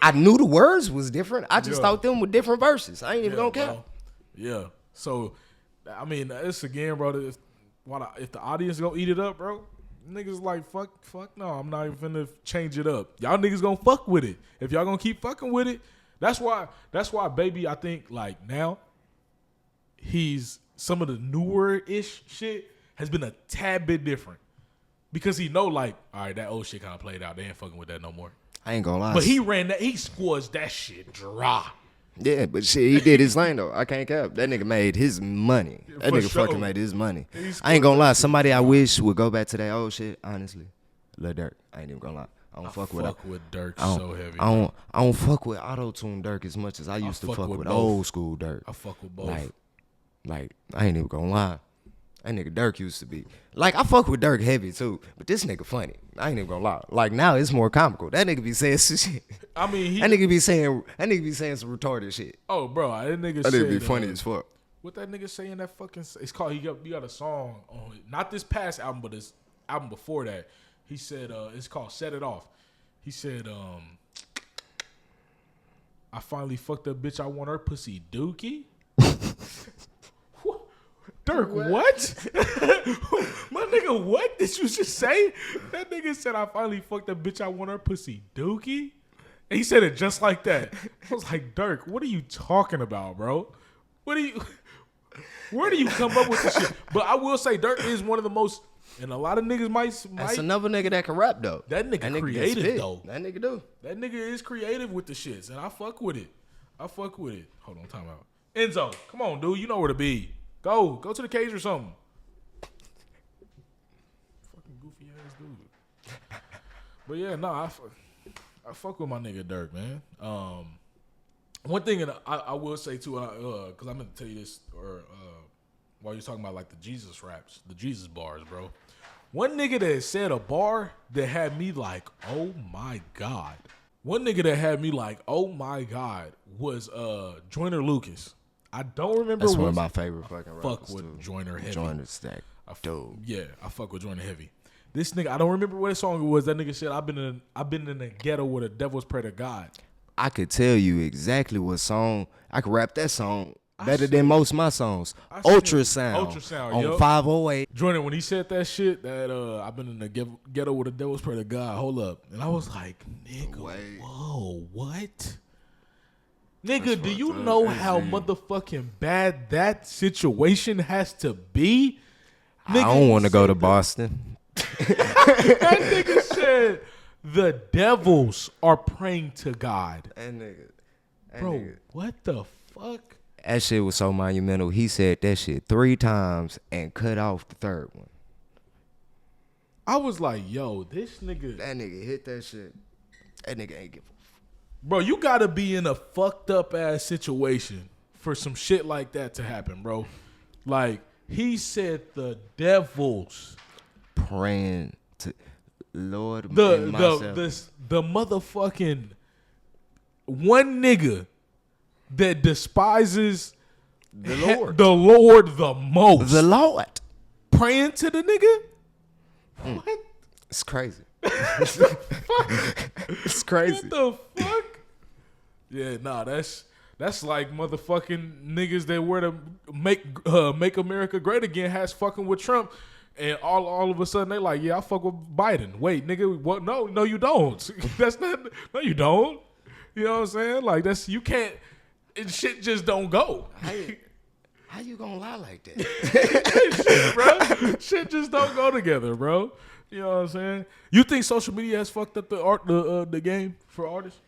I knew the words was different. I just thought them were different verses. I ain't even gonna count. Yeah. So, I mean, it's again, bro. If the audience gonna eat it up, bro, niggas like, fuck no. I'm not even finna change it up. Y'all niggas gonna fuck with it. If y'all gonna keep fucking with it, that's why, baby, I think, like, now, he's some of the newer-ish shit has been a tad bit different. Because he know, like, all right, that old shit kind of played out. They ain't fucking with that no more. I ain't gonna lie. But he squads that shit dry. Yeah, but shit, he did his thing, though. I can't cap. That nigga made his money. That For nigga sure. fucking made his money. I ain't gonna lie. Somebody I wish would go back to that old shit, honestly. Lil Durk. I ain't even gonna lie. I fuck with Durk so heavy. I don't fuck with auto-tune Durk as much as I used to fuck with old school Durk. I fuck with both. Like, I ain't even gonna lie. That nigga Durk used to be. Like, I fuck with Durk heavy, too. But this nigga funny. I ain't even gonna lie. Like, now it's more comical. That nigga be saying some shit. I mean, that nigga be saying some retarded shit. Oh, bro, that nigga That said, nigga be funny as fuck. What that nigga say in that fucking? It's called. You got a song on it. Not this past album, but this album before that. He said it's called "Set It Off." He said, "I finally fucked a bitch. I want her pussy dookie." Dirk, what? My nigga, what did you just say? That nigga said, "I finally fucked a bitch. I want her pussy dookie." And he said it just like that. I was like, Dirk, what are you talking about, bro? Where do you come up with this shit? But I will say, Dirk is one of the most, and a lot of niggas might. That's another nigga that can rap though. That nigga creative though. That nigga do. That nigga is creative with the shits, and I fuck with it. Hold on, time out. Enzo, come on, dude. You know where to be. Go to the cage or something. Fucking goofy ass dude. But yeah, no, I fuck with my nigga Dirk, man. One thing that I will say too, because I'm gonna tell you this, while you're talking about like the Jesus raps, the Jesus bars, bro. One nigga that said a bar that had me like, oh my God. One nigga that had me like, oh my God, was Joyner Lucas. I don't remember. That's one of my favorite fucking rappers. Fuck with Joyner heavy. Joyner stack. Dude. Yeah, I fuck with Joyner heavy. This nigga, I don't remember what song it was. That nigga said, I've been in the ghetto with a devil's prayer to God. I could tell you exactly what song. I could rap that song better than most of my songs. Ultrasound on 508. Joyner, when he said that shit, that I've been in the ghetto with a devil's prayer to God. Hold up. And I was like, nigga, whoa, what? Nigga, do you know how motherfucking bad that situation has to be? Nigga, I don't want to go to Boston. That nigga said the devils are praying to God. That nigga. Bro, what the fuck? That shit was so monumental. He said that shit 3 times and cut off the 3rd one. I was like, yo, this nigga. That nigga hit that shit. That nigga ain't give a fuck. Bro, you gotta be in a fucked up ass situation for some shit like that to happen, bro. Like, he said the devils praying to Lord and myself. The motherfucking one nigga that despises the Lord the most. The Lord praying to the nigga? What? It's crazy. It's crazy. What the fuck? Yeah, nah, that's like motherfucking niggas that were to make America great again has fucking with Trump, and all of a sudden they like, yeah, I fuck with Biden. Wait, nigga, what? No, you don't. That's not. No, you don't. You know what I'm saying? Like that's you can't. Shit just don't go. How you gonna lie like that? Shit, bro. Shit just don't go together, bro. You know what I'm saying? You think social media has fucked up the game for artists?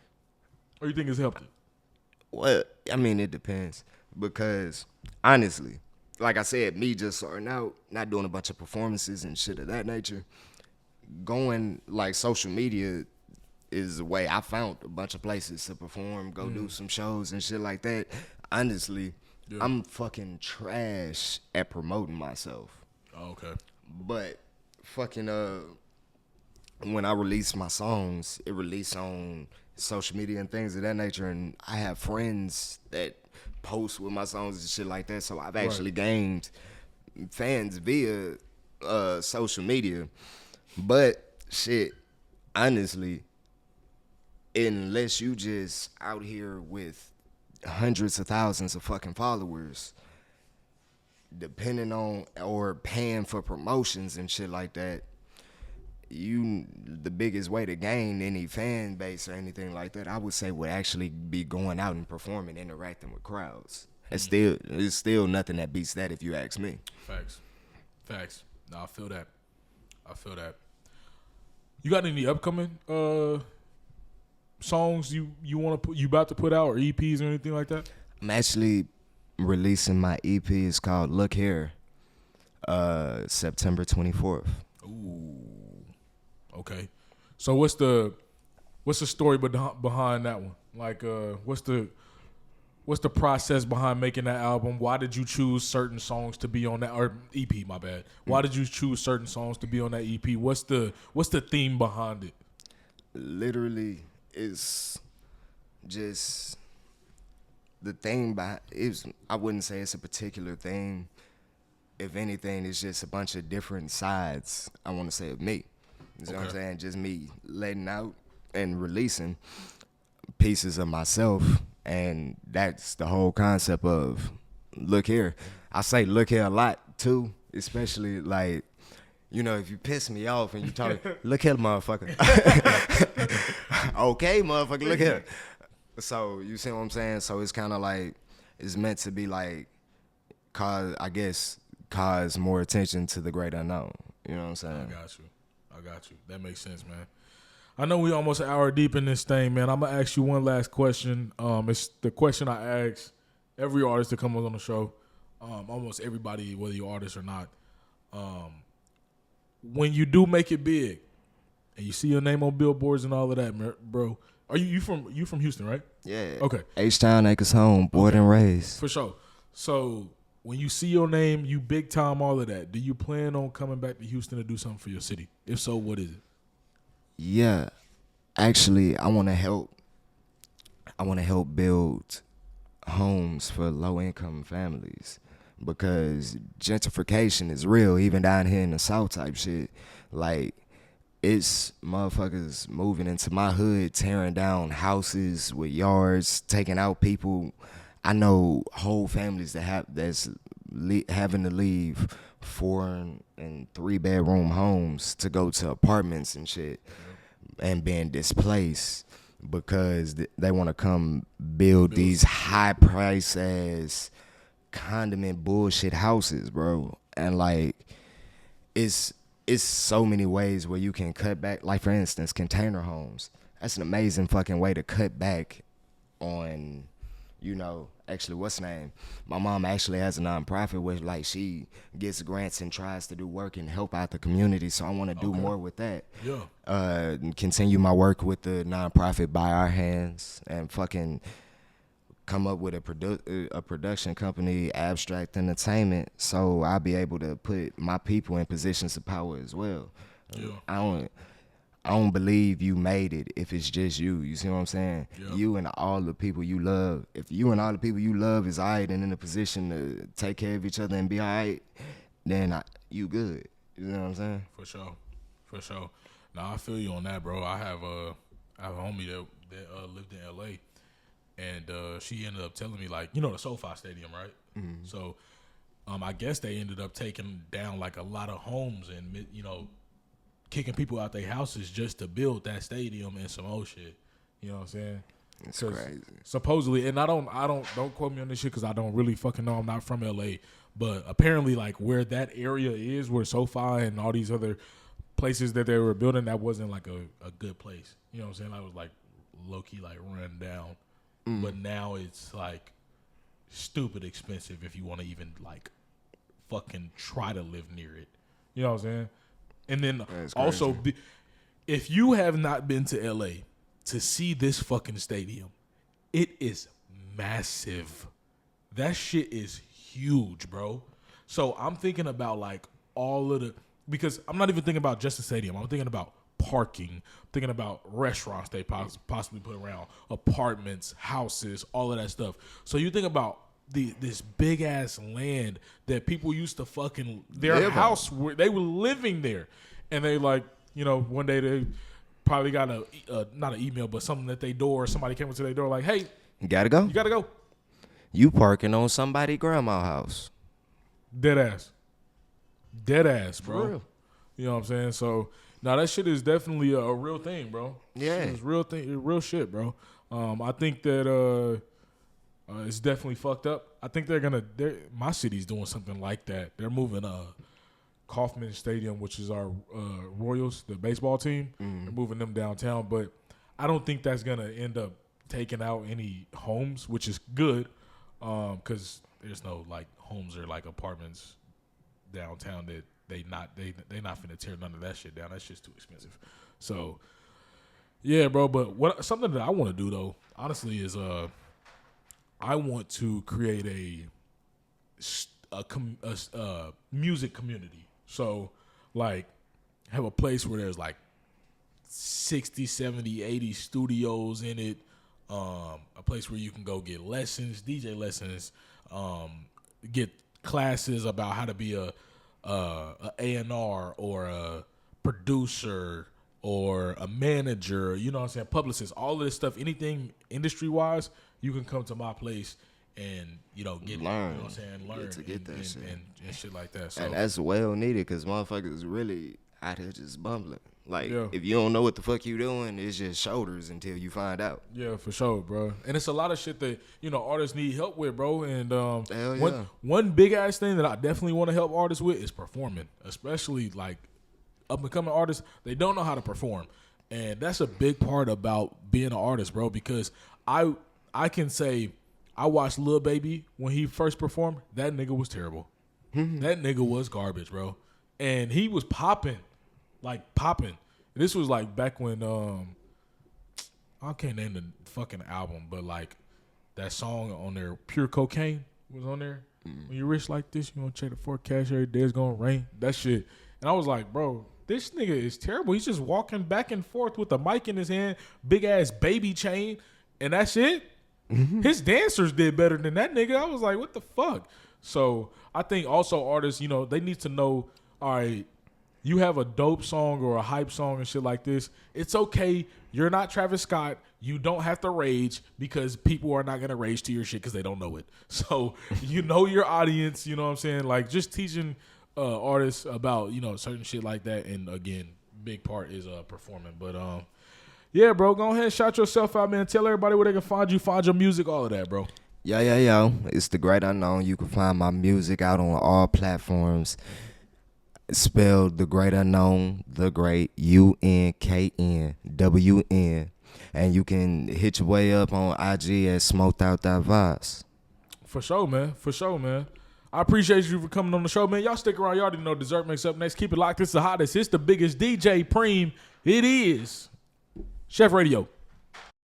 Or you think it's helped it? Well, I mean, it depends. Because, honestly, like I said, me just starting out, not doing a bunch of performances and shit of that nature, going, like, social media is the way I found a bunch of places to perform, go do some shows and shit like that. Honestly, I'm fucking trash at promoting myself. Oh, okay. But fucking when I release my songs, it released on social media and things of that nature, and I have friends that post with my songs and shit like that, so I've actually gained fans via social media. But shit, honestly, unless you just out here with hundreds of thousands of fucking followers, depending on or paying for promotions and shit like that, the biggest way to gain any fan base or anything like that, I would say, would actually be going out and performing, interacting with crowds. It's still nothing that beats that, if you ask me. Facts. No, I feel that. You got any upcoming songs you about to put out, or EPs or anything like that? I'm actually releasing my EP. It's called Look Here, September 24th. Ooh. Okay. So what's the story behind that one? Like, what's the process behind making that album? Why did you choose certain songs to be on that, or EP? My bad. Why did you choose certain songs to be on that EP? What's the theme behind it? Literally, it's just the thing behind is, I wouldn't say it's a particular thing. If anything, it's just a bunch of different sides, I want to say, of me. You know what I'm saying? Just me letting out and releasing pieces of myself. And that's the whole concept of look here. I say look here a lot, too, especially, like, you know, if you piss me off and you talk, look here, motherfucker. Okay, motherfucker, look here. So, you see what I'm saying? So, it's kind of like, it's meant to be like, cause more attention to the great unknown. You know what I'm saying? I got you. That makes sense, man. I know we almost an hour deep in this thing, man. I'm going to ask you one last question. It's the question I ask every artist that comes on the show, almost everybody, whether you're artist or not. When you do make it big and you see your name on billboards and all of that, bro, are you from Houston, right? Yeah. Okay. H-Town, Acres home, born and raised. For sure. So when you see your name, you big time, all of that, do you plan on coming back to Houston to do something for your city? If so, what is it? Yeah. Actually, I want to help build homes for low-income families, because gentrification is real, even down here in the South type shit. Like, it's motherfuckers moving into my hood, tearing down houses with yards, taking out people. I know whole families that's having to leave 4 and 3 bedroom homes to go to apartments and shit, and being displaced because they want to come build these high price ass condiment bullshit houses, bro. And like, it's so many ways where you can cut back. Like, for instance, container homes. That's an amazing fucking way to cut back on, you know, actually, what's the name? My mom actually has a nonprofit where, like, she gets grants and tries to do work and help out the community. So I want to do more with that. Yeah. Continue my work with the nonprofit By Our Hands, and fucking come up with a production company, Abstract Entertainment, so I'll be able to put my people in positions of power as well. Yeah. I don't believe you made it if it's just you. You see what I'm saying? Yeah. You and all the people you love. If you and all the people you love is all right and in a position to take care of each other and be all right, then you good. You know what I'm saying? For sure. Nah, I feel you on that, bro. I have a homie that lived in L.A., and she ended up telling me, like, you know, the SoFi Stadium, right? Mm-hmm. So I guess they ended up taking down, like, a lot of homes and, you know, kicking people out their houses just to build that stadium and some old shit. You know what I'm saying? It's crazy. Supposedly, and I don't quote me on this shit because I don't really fucking know. I'm not from LA, but apparently, like, where that area is, where SoFi and all these other places that they were building, that wasn't like a good place. You know what I'm saying? That was like low key, like, run down. But now it's like stupid expensive if you want to even like fucking try to live near it. You know what I'm saying? And then also, if you have not been to LA to see this fucking stadium, it is massive. That shit is huge, bro. So I'm thinking about like all of because I'm not even thinking about just the stadium. I'm thinking about parking, thinking about restaurants they possibly put around, apartments, houses, all of that stuff. So you think about this big ass land that people used to fucking their house where they were living there, and they like, you know, one day they probably got not an email but something at their door. Somebody came into their door like, hey, you gotta go. You parking on somebody's grandma's house. Dead ass, bro. For real. You know what I'm saying? So. Now that shit is definitely a real thing, bro. Yeah, it's real shit, bro. I think that it's definitely fucked up. I think my city's doing something like that. They're moving Kauffman Stadium, which is our Royals, the baseball team. They're moving them downtown, but I don't think that's gonna end up taking out any homes, which is good, because there's no like homes or like apartments downtown that. They not finna tear none of that shit down. That shit's too expensive. So, yeah, bro. But something that I want to do though, honestly, is I want to create a music community. So, like, have a place where there's like 60, 70, 80 studios in it. a place where you can go get lessons, DJ lessons, get classes about how to be a A&R or a producer or a manager, you know what I'm saying, publicist, all of this stuff, anything industry-wise, you can come to my place and, you know, get learn. You know what I'm saying? Learn to get that shit. And shit like that. So, and that's well needed because motherfuckers really out here just bumbling. Like, yeah. If you don't know what the fuck you doing, it's just shoulders until you find out. Yeah, for sure, bro. And it's a lot of shit that, you know, artists need help with, bro. And Hell yeah. one big-ass thing that I definitely want to help artists with is performing, especially, like, up-and-coming artists. They don't know how to perform. And that's a big part about being an artist, bro, because I can say I watched Lil Baby when he first performed. That nigga was terrible. That nigga was garbage, bro. And he was popping. Like popping. This was like back when I can't name the fucking album, but like that song on there, Pure Cocaine, was on there. When you're rich like this, you gonna check the forecast every day. It's gonna rain. That shit. And I was like, bro, this nigga is terrible. He's just walking back and forth with a mic in his hand, big ass baby chain, and that's it. His dancers did better than that nigga. I was like, what the fuck? So I think also artists, you know, they need to know, all right, you have a dope song or a hype song and shit like this, it's okay. You're not Travis Scott. You don't have to rage because people are not going to rage to your shit because they don't know it. So you know your audience, you know what I'm saying? Like just teaching artists about, you know, certain shit like that. And again, big part is performing. But yeah, bro, go ahead and shout yourself out, man. Tell everybody where they can find you, find your music, all of that, bro. Yo. It's The Great Unknown. You can find my music out on all platforms. Spelled The Great Unknown, The Great, UNKNWN. And you can hit your way up on IG at SmokedOut.Vibes. For sure, man. For sure, man. I appreciate you for coming on the show, man. Y'all stick around. Y'all already know Dessert Mix up next. Keep it locked. It's the hottest. It's the biggest DJ Preme. It is Chef Radio.